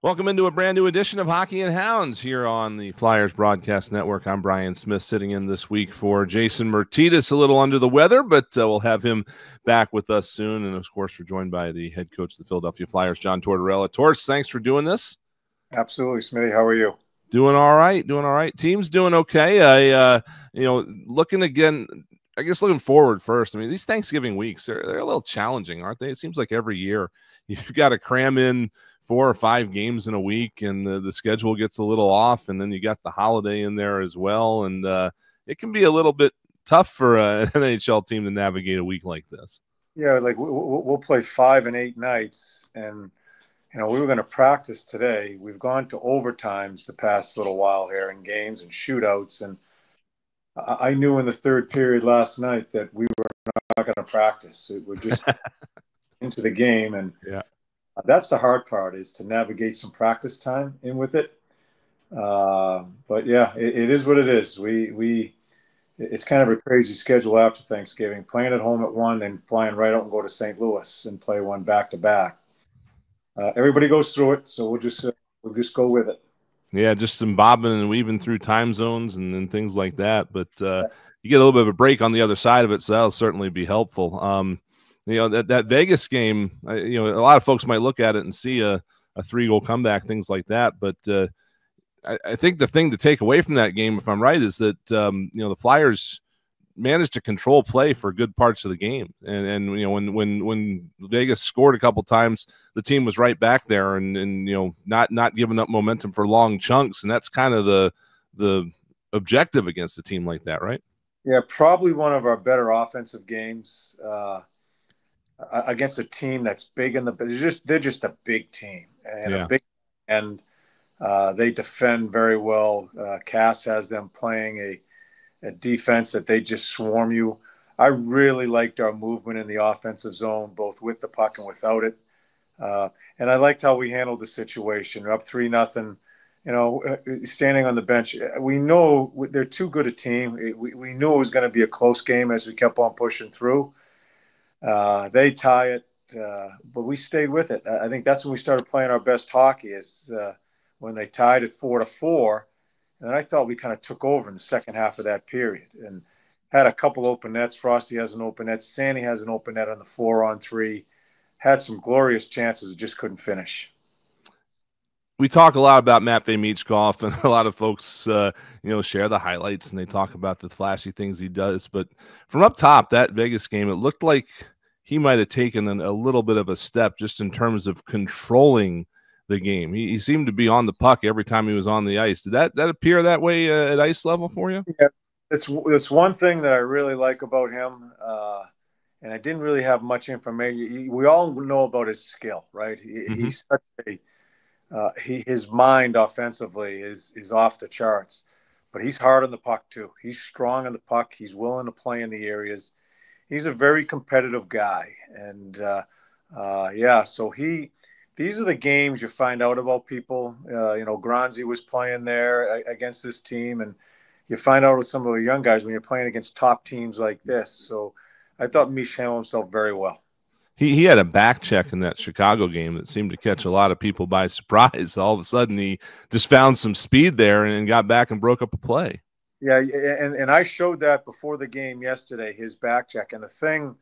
Welcome into a brand new edition of Hockey and Hounds here on the Flyers Broadcast Network. I'm Brian Smith, sitting in this week for Jason Murtitas, a little under the weather, but we'll have him back with us soon. And, of course, we're joined by the head coach of the Philadelphia Flyers, John Tortorella. Torts, thanks for doing this. Absolutely, Smitty. How are you? Doing all right. Team's doing okay. Looking again, I guess looking forward first. I mean, these Thanksgiving weeks, they're a little challenging, aren't they? It seems like every year you've got to cram in 4 or 5 games in a week, and the schedule gets a little off, and then you got the holiday in there as well, and it can be a little bit tough for an NHL team to navigate a week like this. Yeah, like we'll play 5 and 8 nights, and we were going to practice today. We've gone to overtimes the past little while here in games and shootouts, and I knew in the third period last night that we were not going to practice. We're just into the game, and yeah. That's the hard part, is to navigate some practice time in with it. But yeah, it is what it is. It's kind of a crazy schedule after Thanksgiving, playing at home at 1, then flying right out and go to St. Louis and play one back to back. Everybody goes through it, so we'll just go with it. Yeah, just some bobbing and weaving through time zones and things like that. But you get a little bit of a break on the other side of it, so that'll certainly be helpful. That Vegas game, a lot of folks might look at it and see a 3-goal comeback, things like that. But I think the thing to take away from that game, if I'm right, is that the Flyers managed to control play for good parts of the game. And when Vegas scored a couple times, the team was right back there and not giving up momentum for long chunks. And that's kind of the objective against a team like that, right? Yeah, probably one of our better offensive games. Against a team that's big they're just a big team and they defend very well. Cass has them playing a defense that they just swarm you. I really liked our movement in the offensive zone, both with the puck and without it. And I liked how we handled the situation. We're up 3-0, standing on the bench. We know they're too good a team. We knew it was going to be a close game as we kept on pushing through. They tie it, but we stayed with it. I think that's when we started playing our best hockey, is when they tied it 4-4. And I thought we kind of took over in the second half of that period and had a couple open nets. Frosty has an open net. Sandy has an open net on the 4-on-3. Had some glorious chances, just couldn't finish. We talk a lot about Matvei Michkov, and a lot of folks, share the highlights and they talk about the flashy things he does. But from up top, that Vegas game, it looked like he might have taken a little bit of a step just in terms of controlling the game. He seemed to be on the puck every time he was on the ice. Did that appear that way at ice level for you? Yeah, it's one thing that I really like about him, and I didn't really have much information. We all know about his skill, right? He's such his mind offensively is off the charts, but he's hard on the puck too. He's strong on the puck. He's willing to play in the areas. He's a very competitive guy, and so these are the games you find out about people. Granzi was playing there against this team, and you find out with some of the young guys when you're playing against top teams like this. So I thought Mish handled himself very well. He had a back check in that Chicago game that seemed to catch a lot of people by surprise. All of a sudden, he just found some speed there and got back and broke up a play. Yeah, and I showed that before the game yesterday, his back check. And the thing,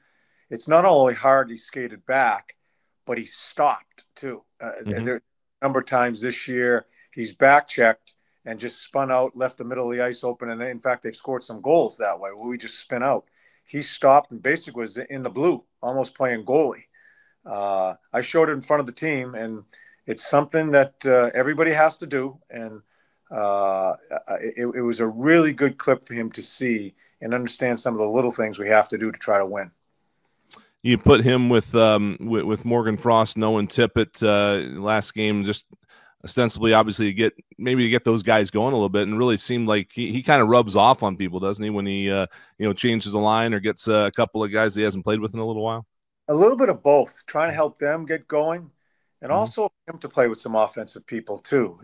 it's not only hard he skated back, but he stopped too. There a number of times this year, he's back checked and just spun out, left the middle of the ice open. And in fact, they've scored some goals that way where we just spin out. He stopped and basically was in the blue, almost playing goalie. I showed it in front of the team, and it's something that everybody has to do. And it was a really good clip for him to see and understand some of the little things we have to do to try to win. You put him with Morgan Frost, Nolan Tippett last game, just ostensibly, obviously, to get those guys going a little bit, and really seemed like he kind of rubs off on people, doesn't he, when he changes the line or gets a couple of guys he hasn't played with in a little while? A little bit of both, trying to help them get going, and also him to play with some offensive people too.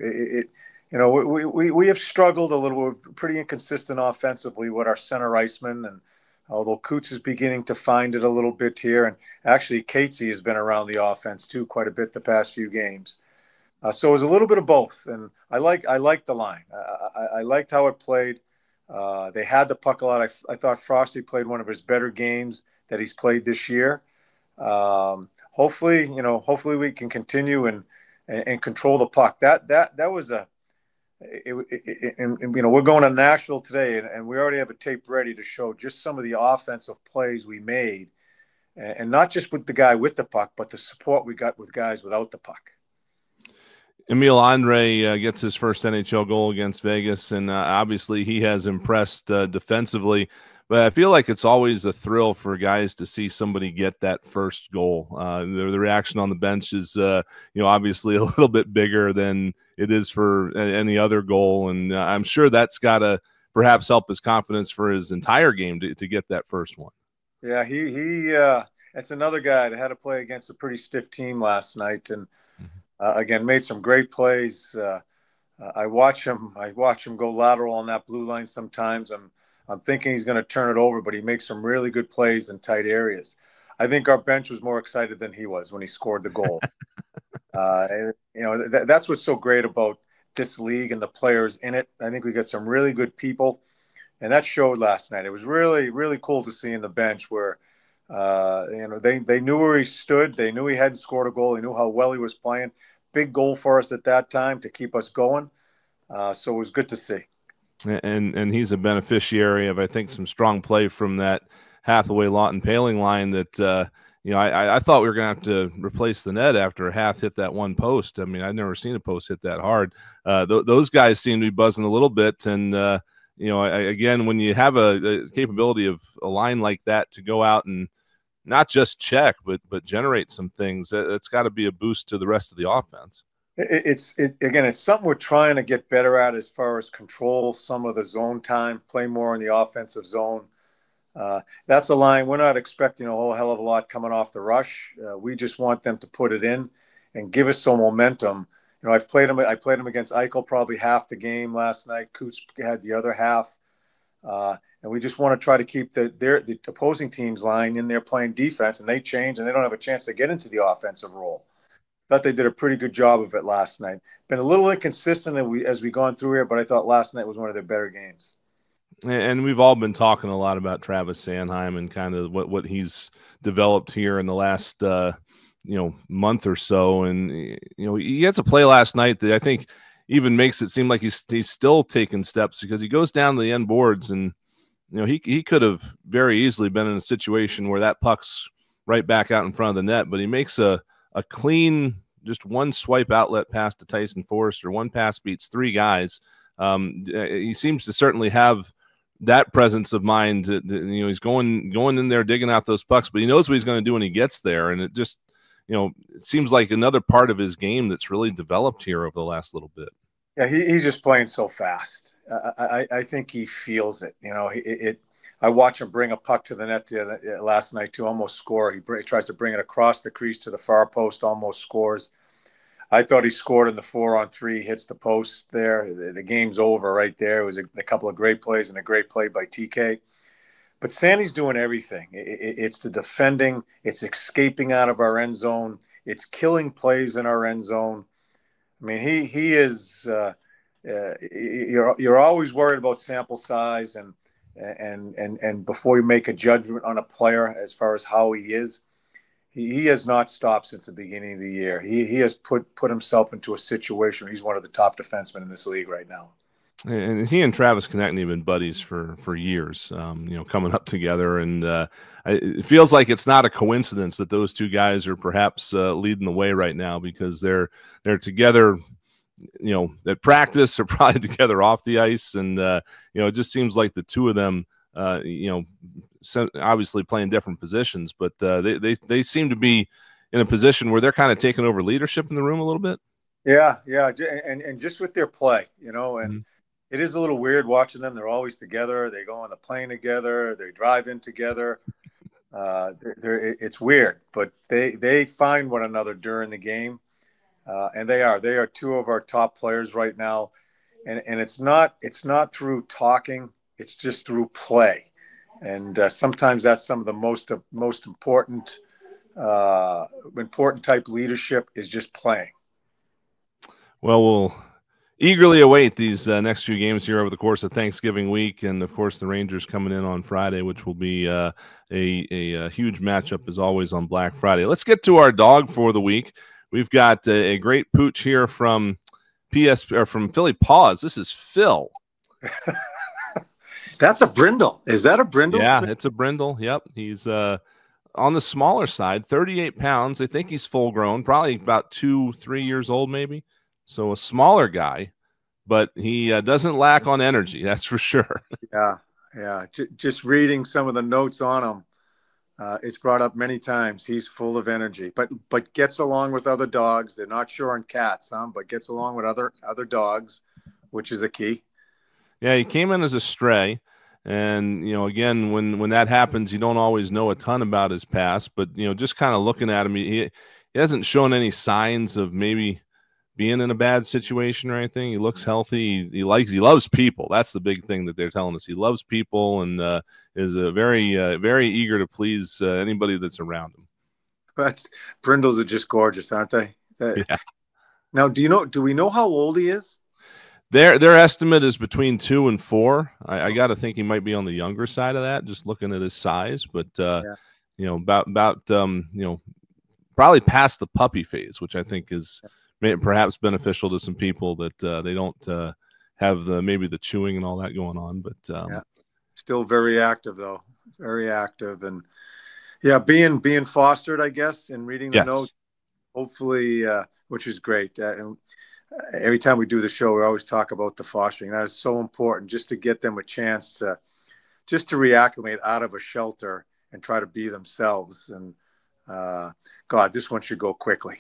We have struggled a little. We're pretty inconsistent offensively with our center iceman, and although Coots is beginning to find it a little bit here, and actually Catesy has been around the offense too quite a bit the past few games. So it was a little bit of both, and I liked the line. I liked how it played. They had the puck a lot. I thought Frosty played one of his better games that he's played this year. Hopefully we can continue and control the puck. That was we're going to Nashville today, and we already have a tape ready to show just some of the offensive plays we made, and not just with the guy with the puck, but the support we got with guys without the puck. Emil Andre gets his first NHL goal against Vegas, and obviously he has impressed defensively. But I feel like it's always a thrill for guys to see somebody get that first goal. The reaction on the bench is, obviously a little bit bigger than it is for any other goal, and I'm sure that's got to perhaps help his confidence for his entire game to get that first one. Yeah, that's another guy that had to play against a pretty stiff team last night, and again made some great plays. I watch him go lateral on that blue line sometimes. I'm thinking he's going to turn it over, but he makes some really good plays in tight areas. I think our bench was more excited than he was when he scored the goal. That's what's so great about this league and the players in it. I think we got some really good people, and that showed last night. It was really, really cool to see in the bench where, they knew where he stood. They knew he hadn't scored a goal. They knew how well he was playing. Big goal for us at that time to keep us going. So it was good to see. And he's a beneficiary of, I think, some strong play from that Hathaway, Lawton, Paling line that, I thought we were going to have to replace the net after Hath hit that one post. I mean, I've never seen a post hit that hard. Those guys seem to be buzzing a little bit. And, again, when you have a capability of a line like that to go out and not just check, but generate some things, that's got to be a boost to the rest of the offense. It's something we're trying to get better at as far as control some of the zone time, play more in the offensive zone. That's a line we're not expecting a whole hell of a lot coming off the rush. We just want them to put it in and give us some momentum. I played him against Eichel probably half the game last night. Coots had the other half. And we just want to try to keep the opposing team's line in there playing defense, and they change and they don't have a chance to get into the offensive role. Thought they did a pretty good job of it last night. Been a little inconsistent as we gone through here, but I thought last night was one of their better games. And we've all been talking a lot about Travis Sanheim and kind of what he's developed here in the last month or so. And he gets a play last night that I think even makes it seem like he's still taking steps, because he goes down to the end boards and he could have very easily been in a situation where that puck's right back out in front of the net, but he makes a clean, just one swipe outlet pass to Tyson Forrester. One pass beats three guys. He seems to certainly have that presence of mind. He's going in there, digging out those pucks, but he knows what he's going to do when he gets there. And it just, it seems like another part of his game that's really developed here over the last little bit. Yeah, he's just playing so fast. I think he feels it. I watch him bring a puck to the net last night to almost score. He tries to bring it across the crease to the far post, almost scores. I thought he scored in the 4-on-3, hits the post there. The game's over right there. It was a couple of great plays and a great play by TK. But Sandy's doing everything. It's the defending. It's escaping out of our end zone. It's killing plays in our end zone. I mean, he is. You're always worried about sample size and before you make a judgment on a player as far as how he is. He has not stopped since the beginning of the year. He has put himself into a situation where he's one of the top defensemen in this league right now. And he and Travis Konechny have been buddies for years, coming up together. And it feels like it's not a coincidence that those two guys are perhaps leading the way right now, because they're together, at practice. They're probably together off the ice. And, it just seems like the two of them, obviously playing different positions, but they seem to be in a position where they're kind of taking over leadership in the room a little bit. Yeah. And just with their play, and it is a little weird watching them. They're always together. They go on the plane together. They drive in together. It's weird, but they find one another during the game. And they are two of our top players right now. And it's not through talking. It's just through play. And sometimes that's some of the most important type leadership is just playing. Well, we'll eagerly await these next few games here over the course of Thanksgiving week, and of course the Rangers coming in on Friday, which will be a huge matchup as always on Black Friday. Let's get to our dog for the week. We've got a great pooch here from from Philly Paws. This is Phil. That's a brindle. Is that a brindle? Yeah, it's a brindle. Yep, he's on the smaller side, 38 pounds. I think he's full grown, probably about 2-3 years old, maybe. So a smaller guy, but he doesn't lack on energy. That's for sure. Yeah. Just reading some of the notes on him, it's brought up many times. He's full of energy, but gets along with other dogs. They're not sure on cats, but gets along with other dogs, which is a key. Yeah, he came in as a stray. And, again, when that happens, you don't always know a ton about his past. But, just kind of looking at him, he hasn't shown any signs of maybe being in a bad situation or anything. He looks healthy. He loves people. That's the big thing that they're telling us. He loves people and is very eager to please anybody that's around him. But brindles are just gorgeous, aren't they? Yeah. Now, do we know how old he is? Their estimate is between 2 and 4. I got to think he might be on the younger side of that, just looking at his size. But about probably past the puppy phase, which I think is perhaps beneficial to some people that they don't have maybe the chewing and all that going on. But still very active though, very active, and being fostered, I guess, and reading the notes, hopefully, which is great. And every time we do the show, we always talk about the fostering. That is so important, just to get them a chance to reacclimate out of a shelter and try to be themselves. And God, this one should go quickly.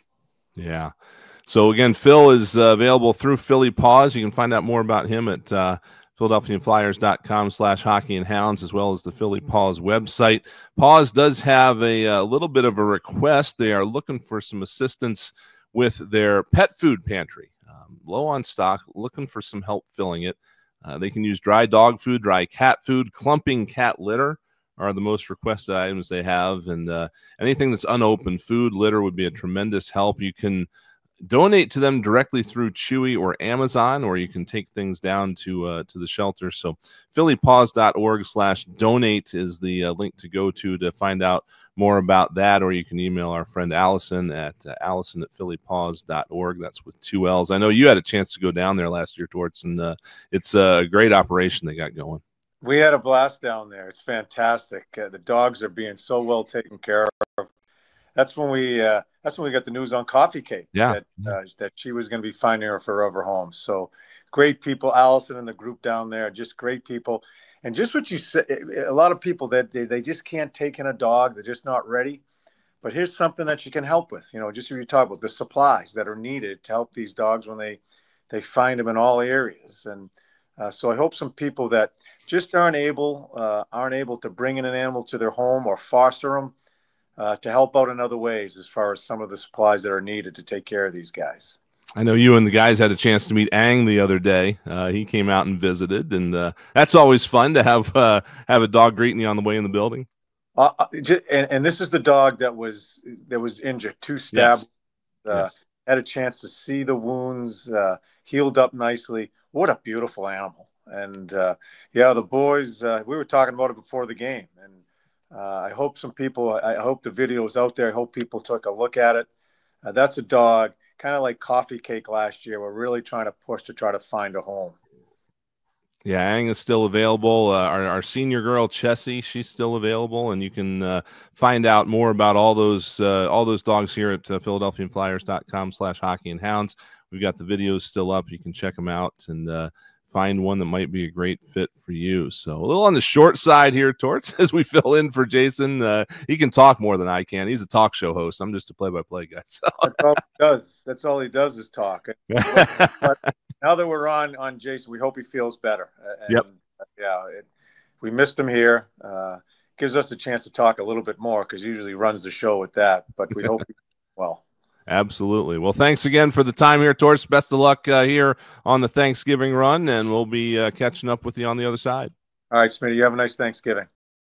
Yeah. So again, Phil is available through Philly Paws. You can find out more about him at PhiladelphiaFlyers.com/hockeyandhounds, as well as the Philly Paws website. Paws does have a little bit of a request. They are looking for some assistance with their pet food pantry. Low on stock, looking for some help filling it. They can use dry dog food, dry cat food, clumping cat litter are the most requested items they have. And anything that's unopened food, litter would be a tremendous help. You can donate to them directly through Chewy or Amazon, or you can take things down to the shelter. So phillypaws.org/donate is the link to go to find out more about that, or you can email our friend Allison at allison@phillypaws.org. That's with 2 L's. I know you had a chance to go down there last year, Torts, and it's a great operation they got going. We had a blast down there. It's fantastic. The dogs are being so well taken care of. That's when we got the news on Coffee Cake. Yeah. That she was going to be finding her forever home. So great people, Allison and the group down there, just great people. And just what you said, a lot of people that they just can't take in a dog. They're just not ready. But here's something that you can help with. Just if you talk about the supplies that are needed to help these dogs when they find them in all areas. And so I hope some people that just aren't able to bring in an animal to their home or foster them, to help out in other ways as far as some of the supplies that are needed to take care of these guys. I know you and the guys had a chance to meet Ang the other day. He came out and visited, and that's always fun to have a dog greeting you on the way in the building. And this is the dog that was injured, 2 stabs. Yes. Had a chance to see the wounds, healed up nicely. What a beautiful animal. And the boys, we were talking about it before the game, and I hope I hope the video is out there. I hope people took a look at it. That's a dog, kind of like Coffee Cake last year. We're really trying to push to try to find a home. Yeah, Ang is still available. Our senior girl, Chessie, she's still available, and you can find out more about all those dogs here at PhiladelphiaFlyers.com/hockeyandhounds. We've got the videos still up. You can check them out and find one that might be a great fit for you. So a little on the short side here, Torts, as we fill in for Jason. He can talk more than I can. He's a talk show host. I'm just a play-by-play guy. So. That's all he does. That's all he does is talk. But now that we're on Jason, we hope he feels better. Yep. We missed him here. Gives us a chance to talk a little bit more because he usually runs the show with that. But we hope well. Absolutely. Well, thanks again for the time here, Torts. Best of luck here on the Thanksgiving run, and we'll be catching up with you on the other side. All right, Smitty. You have a nice Thanksgiving.